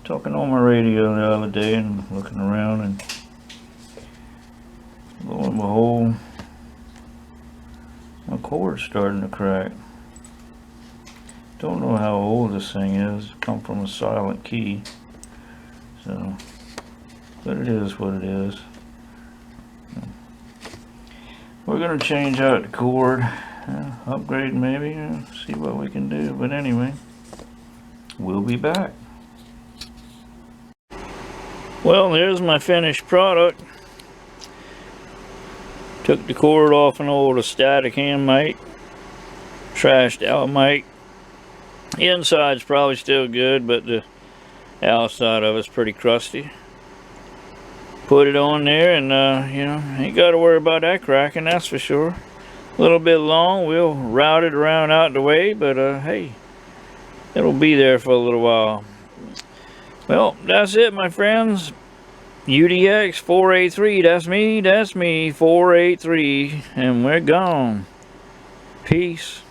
talking on my radio the other day and looking around, and lo and behold, my cord's starting to crack. Don't know how old this thing is. It come from a silent key, so, but it is what it is. We're gonna change out the cord, upgrade maybe, see what we can do. But anyway, we'll be back. Well, there's my finished product. Took the cord off an old Staticam mic, trashed out mic. The inside's probably still good, but the outside of it's pretty crusty. Put it on there, and you know, ain't got to worry about that cracking, that's for sure. A little bit long, we'll route it around out the way, but hey, it'll be there for a little while. Well, that's it, my friends. UDX 483, that's me, 483, and we're gone. Peace.